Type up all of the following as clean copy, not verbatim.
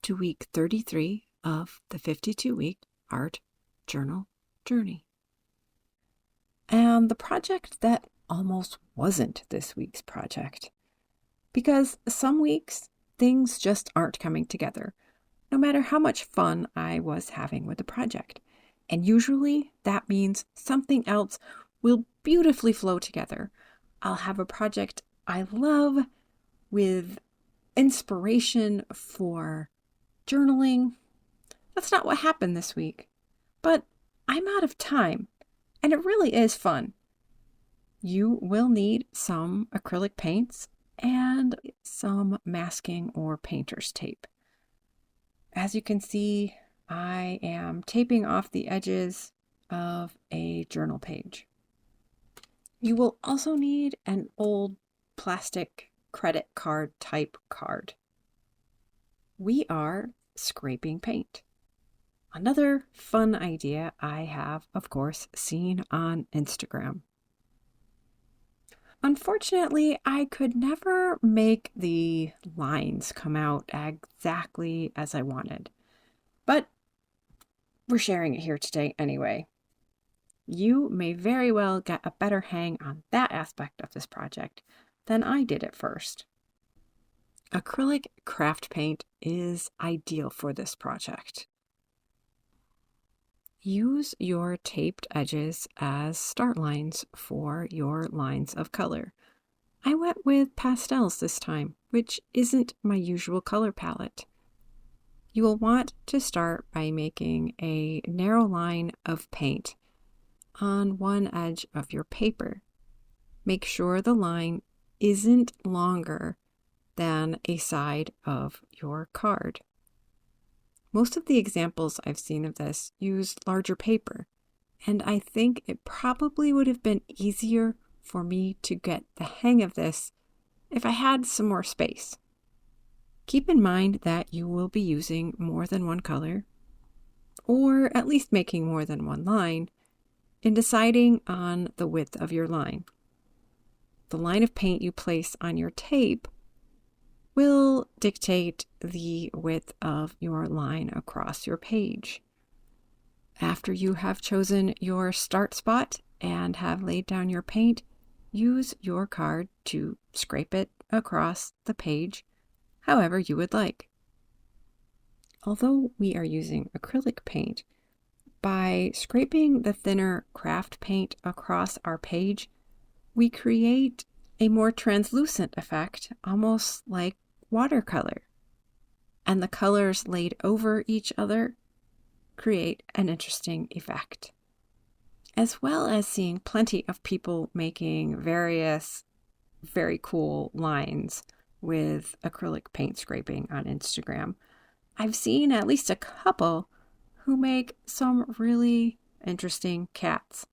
to week 33 of the 52-week art journal journey. And the project that almost wasn't this week's project. Because some weeks, things just aren't coming together, no matter how much fun I was having with the project. And usually that means something else will beautifully flow together. I'll have a project I love with inspiration for journaling. That's not what happened this week, but I'm out of time, and it really is fun. You will need some acrylic paints and some masking or painter's tape. As you can see, I am taping off the edges of a journal page. You will also need an old plastic credit card type card. We are scraping paint. Another fun idea I have, of course, seen on Instagram. Unfortunately, I could never make the lines come out exactly as I wanted, but we're sharing it here today anyway. You may very well get a better hang on that aspect of this project than I did at first. Acrylic craft paint is ideal for this project. Use your taped edges as start lines for your lines of color. I went with pastels this time, which isn't my usual color palette. You will want to start by making a narrow line of paint on one edge of your paper. Make sure the line isn't longer than a side of your card. Most of the examples I've seen of this use larger paper, and I think it probably would have been easier for me to get the hang of this if I had some more space. Keep in mind that you will be using more than one color, or at least making more than one line, in deciding on the width of your line. The line of paint you place on your tape will dictate the width of your line across your page. After you have chosen your start spot and have laid down your paint, use your card to scrape it across the page however you would like. Although we are using acrylic paint, by scraping the thinner craft paint across our page, we create a more translucent effect, almost like watercolor. And the colors laid over each other create an interesting effect. As well as seeing plenty of people making various very cool lines with acrylic paint scraping on Instagram, I've seen at least a couple who make some really interesting cats.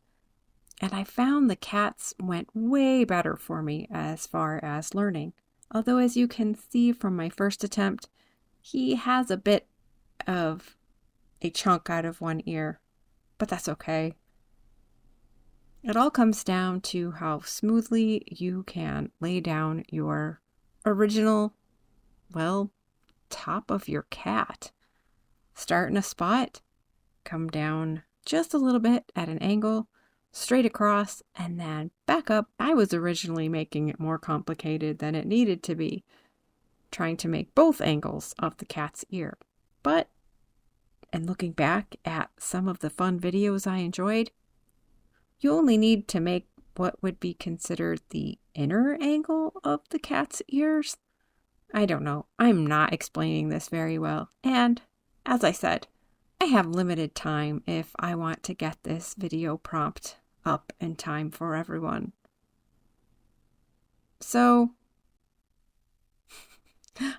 And I found the cats went way better for me as far as learning. Although, as you can see from my first attempt, he has a bit of a chunk out of one ear, but that's okay. It all comes down to how smoothly you can lay down your original, top of your cat. Start in a spot, come down just a little bit at an angle, straight across, and then back up. I was originally making it more complicated than it needed to be, trying to make both angles of the cat's ear. But, and looking back at some of the fun videos I enjoyed, you only need to make what would be considered the inner angle of the cat's ears. I don't know. I'm not explaining this very well. And, as I said, I have limited time if I want to get this video prompt up in time for everyone. So,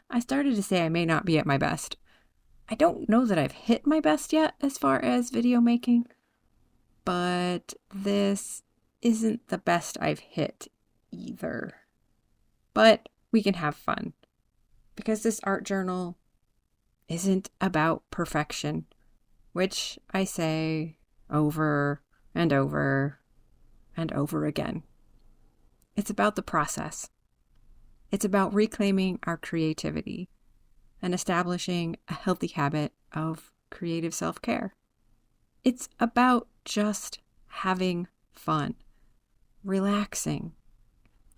I started to say I may not be at my best. I don't know that I've hit my best yet as far as video making, but this isn't the best I've hit either. But we can have fun, because this art journal isn't about perfection, which I say over and over and over again. It's about the process. It's about reclaiming our creativity and establishing a healthy habit of creative self-care. It's about just having fun, relaxing,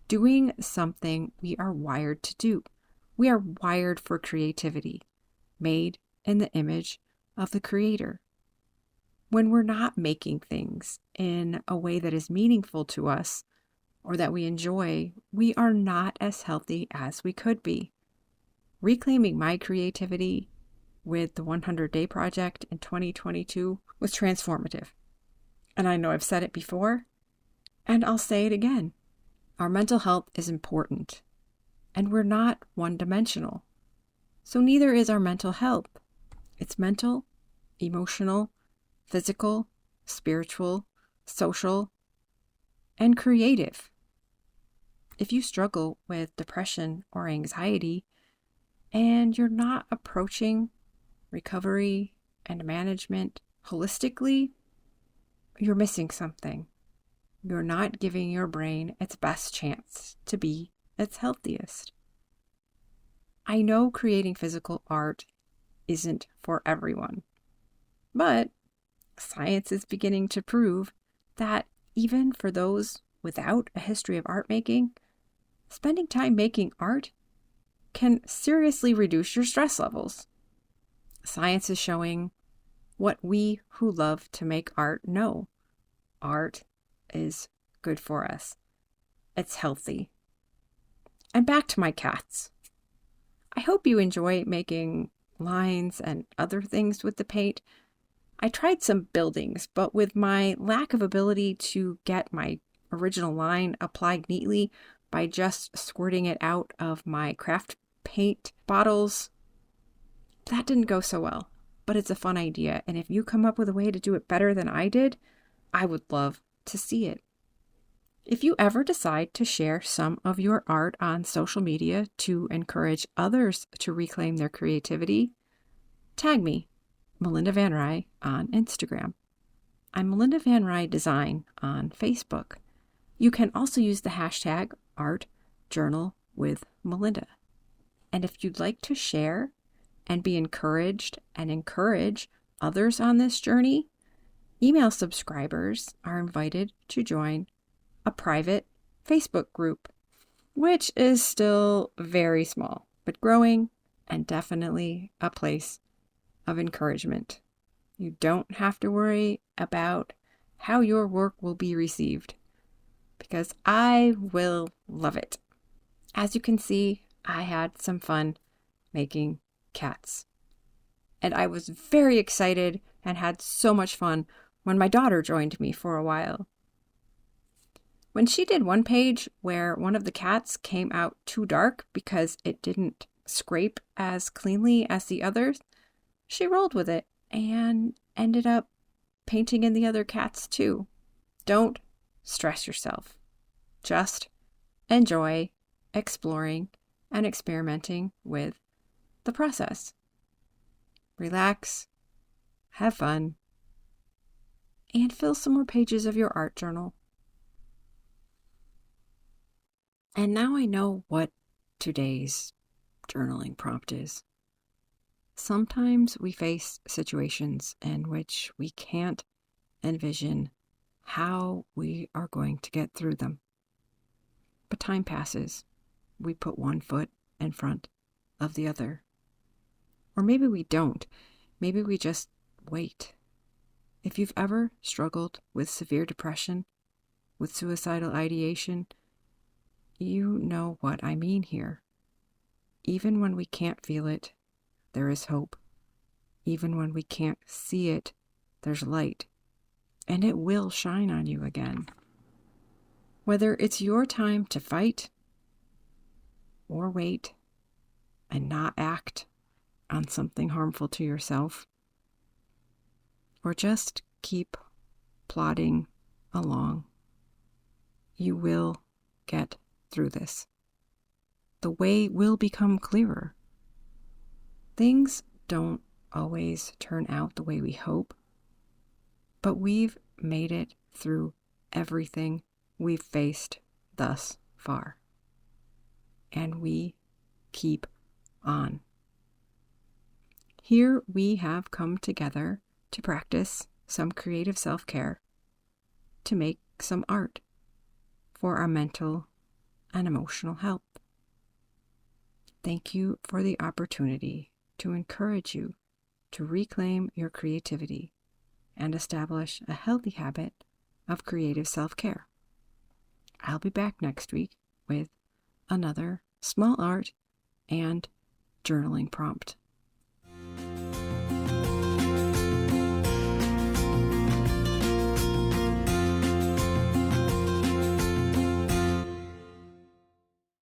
doing something we are wired to do. We are wired for creativity, made in the image of the Creator. When we're not making things in a way that is meaningful to us or that we enjoy, we are not as healthy as we could be. Reclaiming my creativity with the 100-Day Project in 2022 was transformative. And I know I've said it before, and I'll say it again. Our mental health is important, and we're not one-dimensional. So neither is our mental health. It's mental, emotional, physical, spiritual, social, and creative. If you struggle with depression or anxiety, and you're not approaching recovery and management holistically, you're missing something. You're not giving your brain its best chance to be its healthiest. I know creating physical art isn't for everyone, but science is beginning to prove that even for those without a history of art making, spending time making art can seriously reduce your stress levels. Science is showing what we who love to make art know. Art is good for us. It's healthy. And back to my cats. I hope you enjoy making lines and other things with the paint. I tried some buildings, but with my lack of ability to get my original line applied neatly by just squirting it out of my craft paint bottles, that didn't go so well. But it's a fun idea, and if you come up with a way to do it better than I did, I would love to see it. If you ever decide to share some of your art on social media to encourage others to reclaim their creativity, tag me, Melinda Van Rye, on Instagram. I'm Melinda Van Rye Design on Facebook. You can also use the hashtag #ArtJournalWithMelinda. And if you'd like to share and be encouraged and encourage others on this journey, email subscribers are invited to join a private Facebook group, which is still very small, but growing and definitely a place of encouragement. You don't have to worry about how your work will be received, because I will love it. As you can see, I had some fun making cats. And I was very excited and had so much fun when my daughter joined me for a while. When she did one page where one of the cats came out too dark because it didn't scrape as cleanly as the others, she rolled with it and ended up painting in the other cats too. Don't stress yourself. Just enjoy exploring and experimenting with the process. Relax, have fun, and fill some more pages of your art journal. And now I know what today's journaling prompt is. Sometimes we face situations in which we can't envision how we are going to get through them. But time passes. We put one foot in front of the other. Or maybe we don't. Maybe we just wait. If you've ever struggled with severe depression, with suicidal ideation, you know what I mean here. Even when we can't feel it, there is hope. Even when we can't see it, there's light. And it will shine on you again. Whether it's your time to fight or wait and not act on something harmful to yourself, or just keep plodding along, you will get through this. The way will become clearer. Things don't always turn out the way we hope, but we've made it through everything we've faced thus far. And we keep on. Here we have come together to practice some creative self-care, to make some art for our mental and emotional health. Thank you for the opportunity to encourage you to reclaim your creativity and establish a healthy habit of creative self-care. I'll be back next week with another small art and journaling prompt.